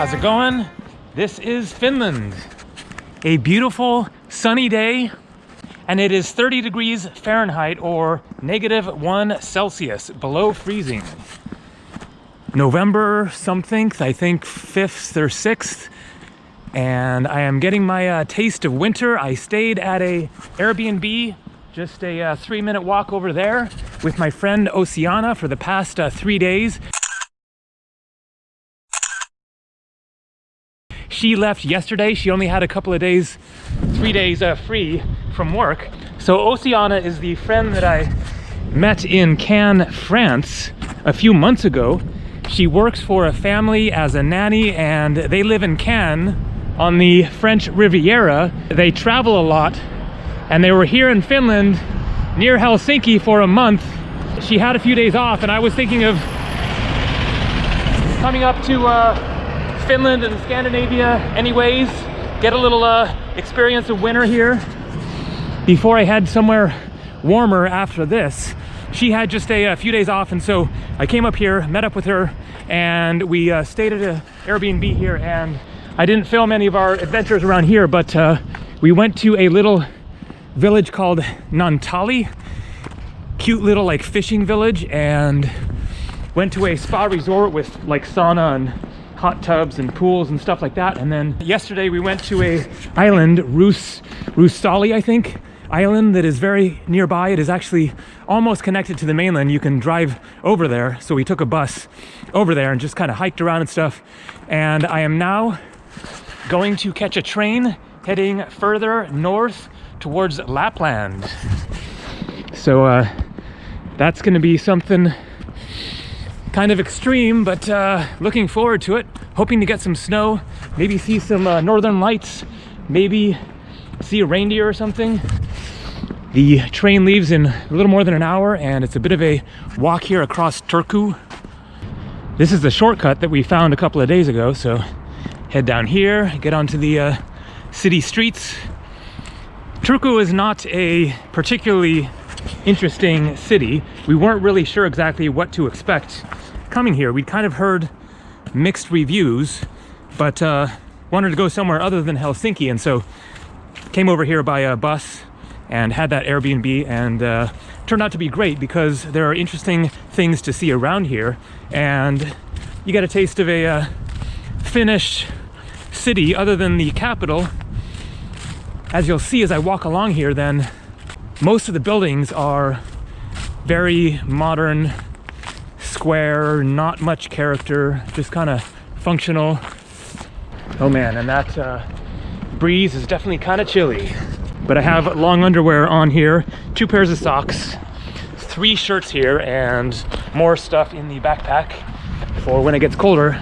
how's it going? This is Finland. A beautiful sunny day, and it is 30 degrees Fahrenheit or -1 Celsius, below freezing. November something, I think 5th or 6th, and I am getting my taste of winter. I stayed at a Airbnb, just a 3-minute walk over there with my friend Oceana for the past 3 days. She left yesterday. She only had a couple of days, 3 days free from work. So Oceana is the friend that I met in Cannes, France a few months ago. She works for a family as a nanny, and they live in Cannes on the French Riviera. They travel a lot, and they were here in Finland near Helsinki for a month. She had a few days off, and I was thinking of coming up to Finland and Scandinavia anyways, get a little experience of winter here before I head somewhere warmer after this. She had just a few days off, and so I came up here, met up with her, and we stayed at an Airbnb here. And I didn't film any of our adventures around here, but we went to a little village called Naantali, cute little like fishing village, and went to a spa resort with like sauna and hot tubs and pools and stuff like that. And then yesterday we went to a island, Ruusali, I think, island that is very nearby. It is actually almost connected to the mainland. You can drive over there. So we took a bus over there and just kind of hiked around and stuff. And I am now going to catch a train heading further north towards Lapland. So that's going to be something kind of extreme, but looking forward to it. Hoping to get some snow, maybe see some northern lights, maybe see a reindeer or something. The train leaves in a little more than an hour, and it's a bit of a walk here across Turku. This is the shortcut that we found a couple of days ago, so head down here, get onto the city streets. Turku is not a particularly interesting city. We weren't really sure exactly what to expect coming here. We'd kind of heard mixed reviews, but wanted to go somewhere other than Helsinki, and so came over here by a bus and had that Airbnb, and turned out to be great because there are interesting things to see around here, and you get a taste of a Finnish city other than the capital. As you'll see as I walk along here, then most of the buildings are very modern, square, not much character, just kind of functional. Oh man, and that breeze is definitely kind of chilly. But I have long underwear on here, 2 pairs of socks, 3 shirts here, and more stuff in the backpack for when it gets colder.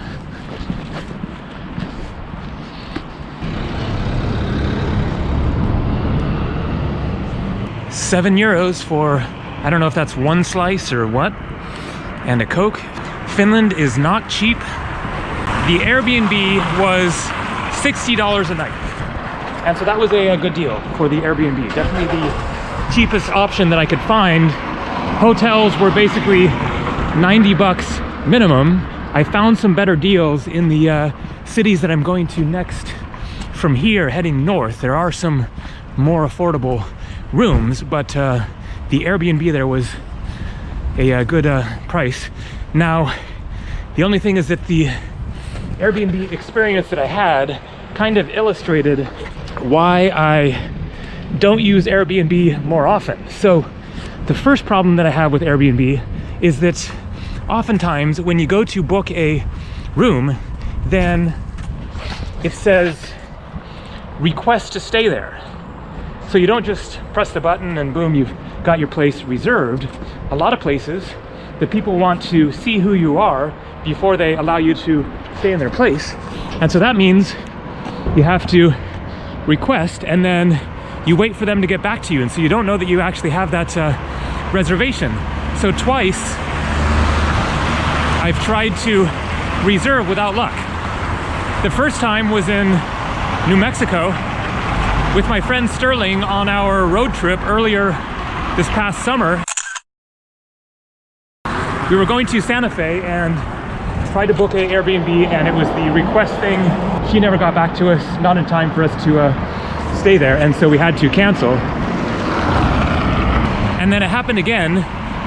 €7 for, I don't know if that's 1 slice or what, and a Coke. Finland is not cheap. The Airbnb was $60 a night, and so that was a good deal for the Airbnb. Definitely the cheapest option that I could find. Hotels were basically $90 minimum. I found some better deals in the cities that I'm going to next from here, heading north. There are some more affordable rooms, but the Airbnb there was a good price. Now, the only thing is that the Airbnb experience that I had kind of illustrated why I don't use Airbnb more often. So the first problem that I have with Airbnb is that oftentimes when you go to book a room, then it says request to stay there. So you don't just press the button and boom, you've got your place reserved. A lot of places, the people want to see who you are before they allow you to stay in their place. And so that means you have to request, and then you wait for them to get back to you. And so you don't know that you actually have that reservation. So twice I've tried to reserve without luck. The first time was in New Mexico with my friend Sterling on our road trip earlier this past summer. We were going to Santa Fe, and tried to book an Airbnb, and it was the request thing. She never got back to us, not in time for us to stay there, and so we had to cancel. And then it happened again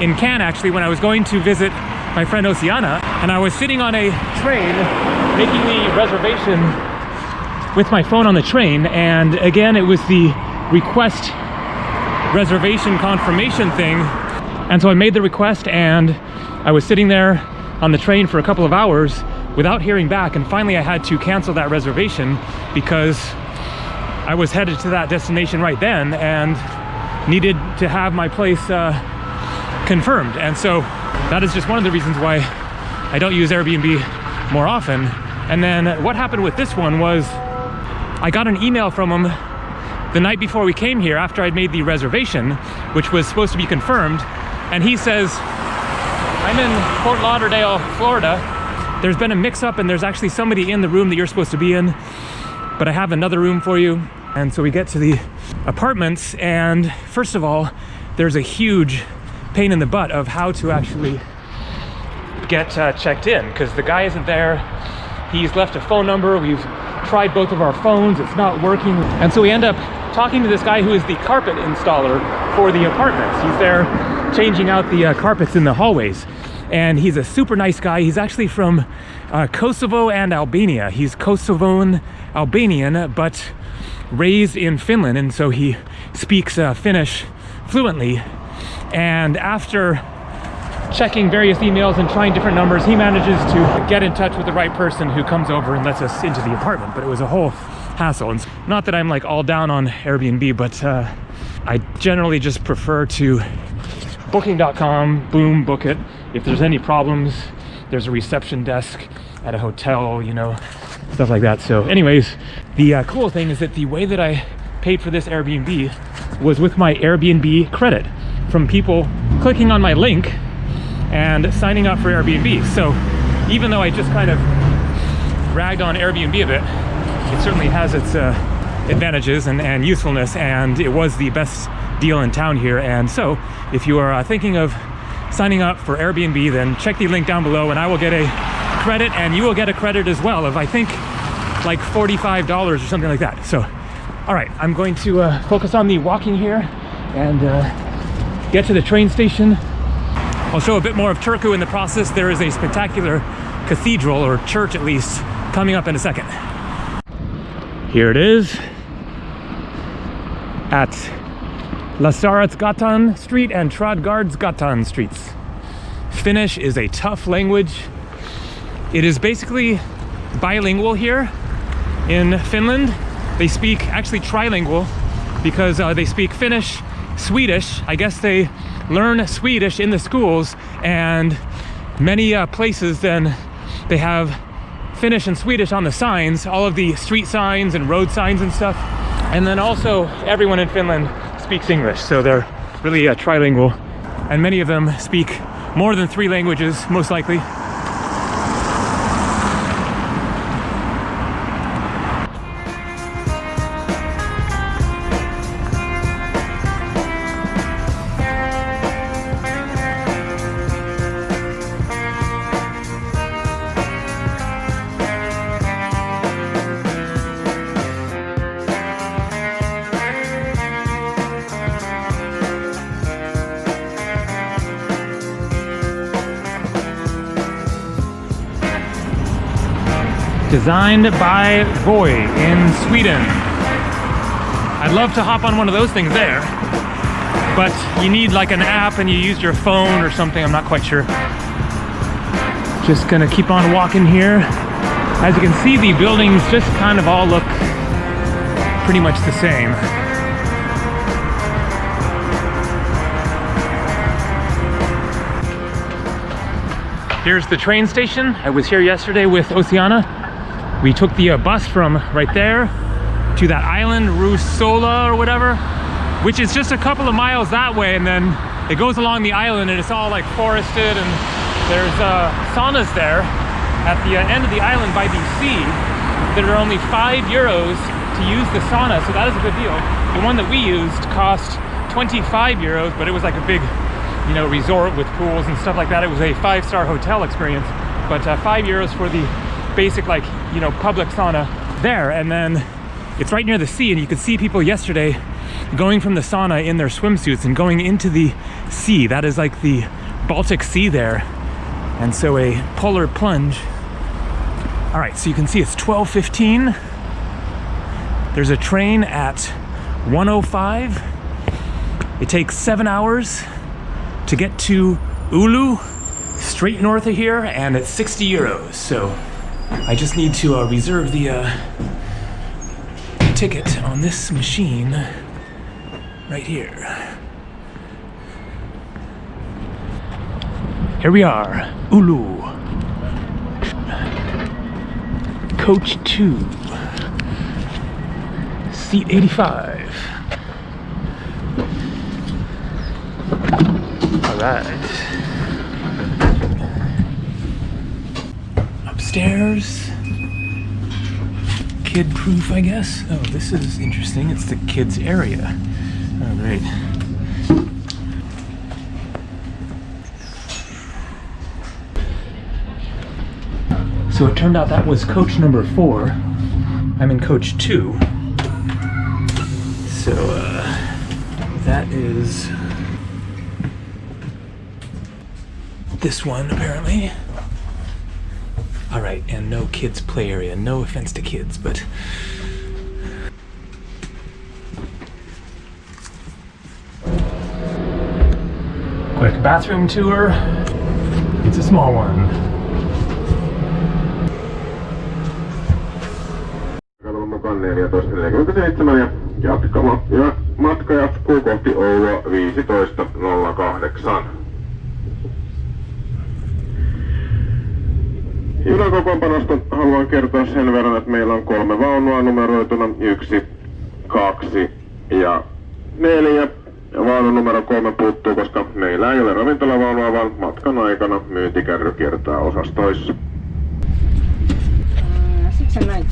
in Cannes, actually, when I was going to visit my friend Oceana, and I was sitting on a train making the reservation with my phone on the train, and again it was the request reservation confirmation thing. And so I made the request, and I was sitting there on the train for a couple of hours without hearing back, and finally I had to cancel that reservation because I was headed to that destination right then and needed to have my place confirmed. And so that is just one of the reasons why I don't use Airbnb more often. And then what happened with this one was I got an email from him the night before we came here after I'd made the reservation, which was supposed to be confirmed. And he says, I'm in Fort Lauderdale, Florida. There's been a mix-up, and there's actually somebody in the room that you're supposed to be in, but I have another room for you. And so we get to the apartments, and first of all, there's a huge pain in the butt of how to actually get checked in, because the guy isn't there. He's left a phone number. We've tried both of our phones. It's not working. And so we end up talking to this guy who is the carpet installer for the apartments. He's there changing out the carpets in the hallways. And he's a super nice guy. He's actually from Kosovo and Albania. He's Kosovan Albanian, but raised in Finland. And so he speaks Finnish fluently. And after checking various emails and trying different numbers, he manages to get in touch with the right person who comes over and lets us into the apartment. But it was a whole hassle. And not that I'm like all down on Airbnb, but I generally just prefer to booking.com, boom, book it. If there's any problems, there's a reception desk at a hotel, you know, stuff like that. So anyways, the cool thing is that the way that I paid for this Airbnb was with my Airbnb credit from people clicking on my link and signing up for Airbnb. So even though I just kind of ragged on Airbnb a bit, it certainly has its advantages and usefulness, and it was the best deal in town here. And so if you are thinking of signing up for Airbnb, then check the link down below and I will get a credit, and you will get a credit as well of, I think, like $45 or something like that. So all right, I'm going to focus on the walking here and get to the train station. I'll show a bit more of Turku in the process. There is a spectacular cathedral, or church at least, coming up in a second. Here it is at Lasaretsgatan Street and Tradgardsgatan Streets. Finnish is a tough language. It is basically bilingual here in Finland. They speak actually trilingual because they speak Finnish, Swedish. I guess they learn Swedish in the schools, and many places then they have Finnish and Swedish on the signs, all of the street signs and road signs and stuff. And then also everyone in Finland speaks English, so they're really trilingual, and many of them speak more than 3 languages, most likely. Designed by Voi in Sweden. I'd love to hop on one of those things there, but you need like an app and you use your phone or something, I'm not quite sure. Just gonna keep on walking here. As you can see, the buildings just kind of all look pretty much the same. Here's the train station. I was here yesterday with Oceana. We took the bus from right there to that island, Rusola or whatever, which is just a couple of miles that way, and then it goes along the island and it's all like forested, and there's saunas there at the end of the island by the sea that are only €5 to use the sauna, so that is a good deal. The one that we used cost €25, but it was like a big, you know, resort with pools and stuff like that. It was a 5-star hotel experience. but 5 euros for the basic, like, you know, public sauna there. And then it's right near the sea, and you could see people yesterday going from the sauna in their swimsuits and going into the sea. That is like the Baltic Sea there. And so a polar plunge. All right, so you can see it's 12:15. There's a train at 1:05. It takes 7 hours to get to Oulu, straight north of here, and it's 60 euros. So I just need to reserve the ticket on this machine right here. Here we are, Oulu. Coach 2, seat 85. All right. Upstairs. Kid proof, I guess. Oh, this is interesting. It's the kids area. Oh, great. So it turned out that was coach number 4. I'm in coach 2. So that is this one, apparently. All right, and no kids play area. No offense to kids, but quick bathroom tour. It's a small one. Mukaan 14:47 ja matka jatkuu kohti Oulua 15:08. Junakokoonpanosta haluan kertoa sen verran, että meillä on 3 vaunua numeroituna 1, 2 ja 4. Ja vaunun numero 3 puuttuu, koska meillä ei ole ravintolavaunua, vaan matkan aikana myyntikärry kiertää osastoissa. 6 and 9.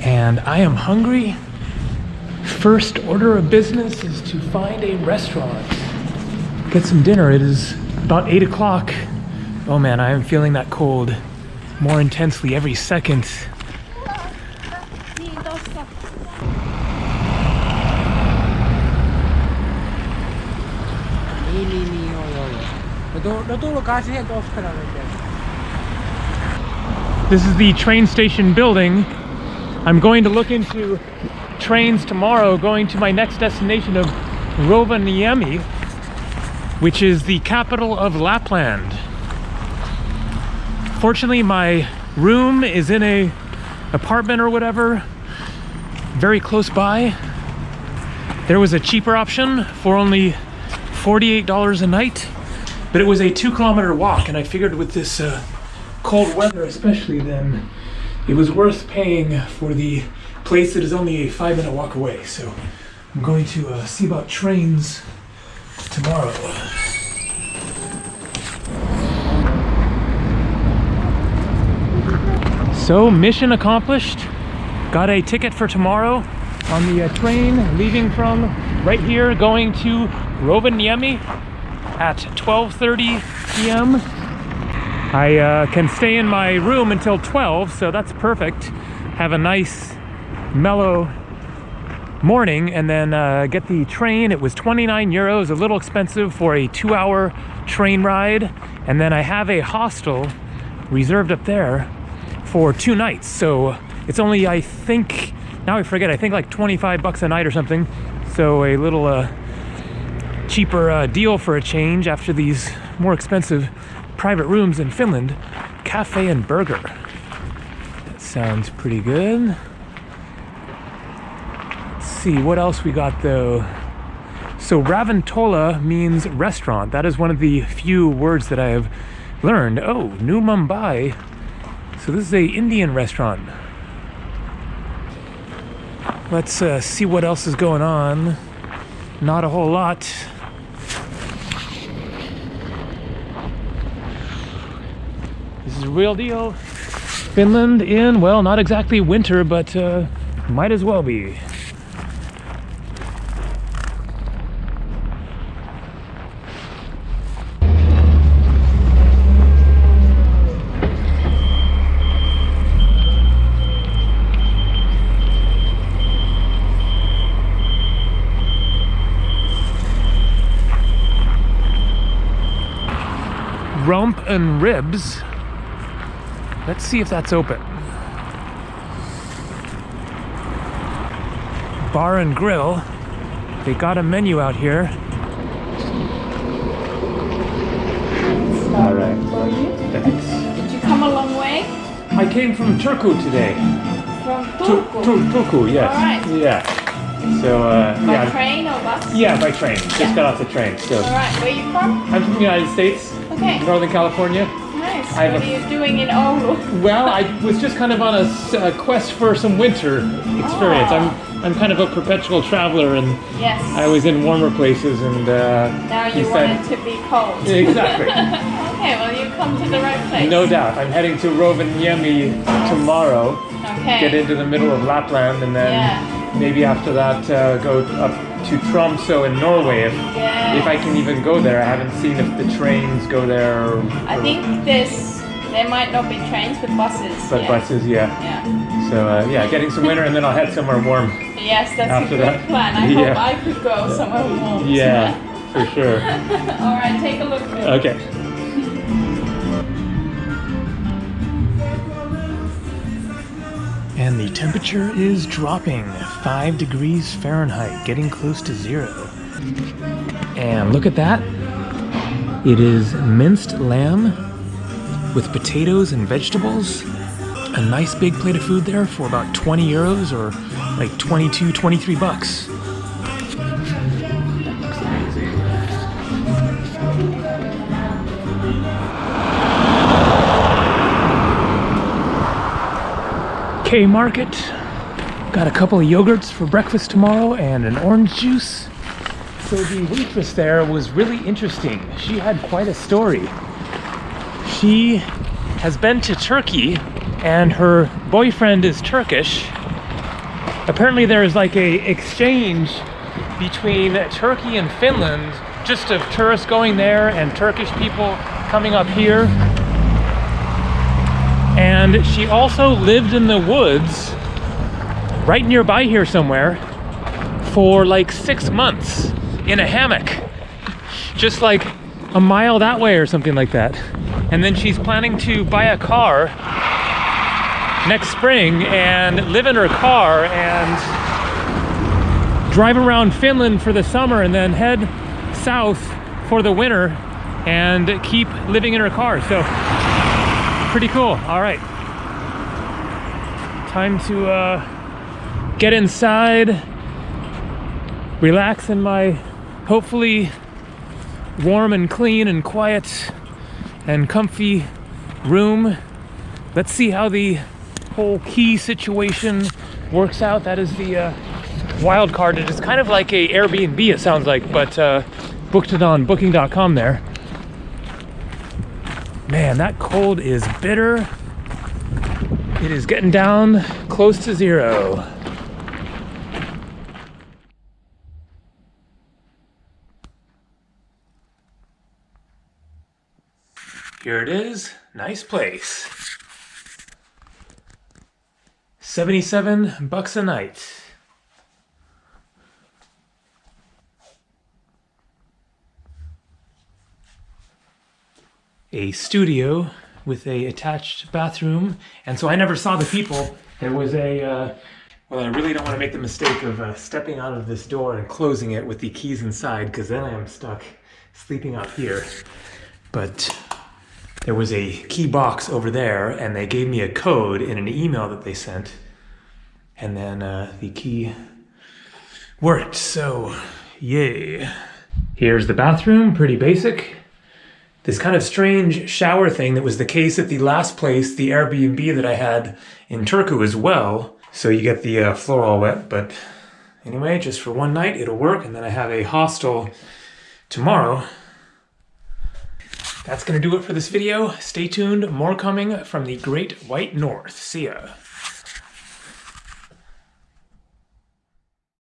and I am hungry. First order of business is to find a restaurant, get some dinner. It is about 8 o'clock. Oh man, I am feeling that cold more intensely every second. This is the train station building. I'm going to look into trains tomorrow going to my next destination of Rovaniemi, which is the capital of Lapland. Fortunately, my room is in a apartment or whatever, very close by. There was a cheaper option for only $48 a night, but it was a 2-kilometer walk, and I figured with this cold weather especially, then it was worth paying for the place that is only a 5-minute walk away. So I'm going to see about trains tomorrow. So mission accomplished. Got a ticket for tomorrow on the train leaving from right here going to Rovaniemi at 12:30 p.m. I can stay in my room until 12, so that's perfect. Have a nice mellow morning and then get the train. It was 29 euros, a little expensive for a 2-hour train ride. And then I have a hostel reserved up there for 2 nights. So it's only, I think, now I forget, I think like 25 bucks a night or something. So a little cheaper deal for a change after these more expensive private rooms in Finland. Cafe and burger. That sounds pretty good. Let's see what else we got though. So Ravintola means restaurant. That is one of the few words that I have learned. Oh, New Mumbai. So this is a Indian restaurant. Let's see what else is going on. Not a whole lot. This is a real deal. Finland in, well, not exactly winter, but might as well be. Rump and ribs. Let's see if that's open. Bar and grill. They got a menu out here. All right. For you? Thanks. Did you come a long way? I came from Turku today. From Turku? Turku, yes. All right. Yeah. So, By yeah. train or bus? Yeah, by train. Just got off the train. So. All right. Where are you from? I'm from the United States. Okay. Northern California. Nice. I have What are you doing in Oulu? Well, I was just kind of on a quest for some winter experience. Oh. I'm kind of a perpetual traveler, and Yes. I was in warmer places, and Now he you said, want it to be cold. Exactly. Okay, well you come to the right place. No doubt. I'm heading to Rovaniemi tomorrow. Okay. Get into the middle of Lapland, and then Yeah. maybe after that go up to Tromsø in Norway Yeah. if I can even go there. I haven't seen if the trains go there. I think there might not be trains, but buses. But yeah. buses, yeah. Yeah. So yeah, getting some winter, and then I'll head somewhere warm. Yes, that's After a good that. plan. I Yeah. hope I could go somewhere warm. Yeah, for sure. All right, take a look. Okay. And the temperature is dropping 5 degrees Fahrenheit, getting close to 0. And look at that. It is minced lamb with potatoes and vegetables. A nice big plate of food there for about 20 euros or like 22, 23 bucks. K-Market. Got a couple of yogurts for breakfast tomorrow and an orange juice. So the waitress there was really interesting. She had quite a story. She has been to Turkey and her boyfriend is Turkish, Apparently there's like a exchange between Turkey and Finland, just of tourists going there and Turkish people coming up here. And she also lived in the woods right nearby here somewhere for like 6 months in a hammock, just like a mile that way or something like that. And then she's planning to buy a car next spring and live in her car and drive around Finland for the summer and then head south for the winter and keep living in her car. So pretty cool. All right, time to get inside, relax in my hopefully warm and clean and quiet and comfy room. Let's see how the whole key situation works out. That is the wild card. It is kind of like a Airbnb, it sounds like, but booked it on booking.com there. Man, that cold is bitter. It is getting down close to 0. Here it is. Nice place. $77 a night. A studio with a attached bathroom, and so I never saw the people. There was a well, I really don't want to make the mistake of stepping out of this door and closing it with the keys inside, because then I am stuck sleeping out here. But there was a key box over there, and they gave me a code in an email that they sent, and then the key worked, so yay. Here's the bathroom, pretty basic. This kind of strange shower thing that was the case at the last place, the Airbnb that I had in Turku as well. So you get the floor all wet, but anyway, just for one night it'll work, and then I have a hostel tomorrow. That's gonna do it for this video. Stay tuned, more coming from the Great White North. See ya.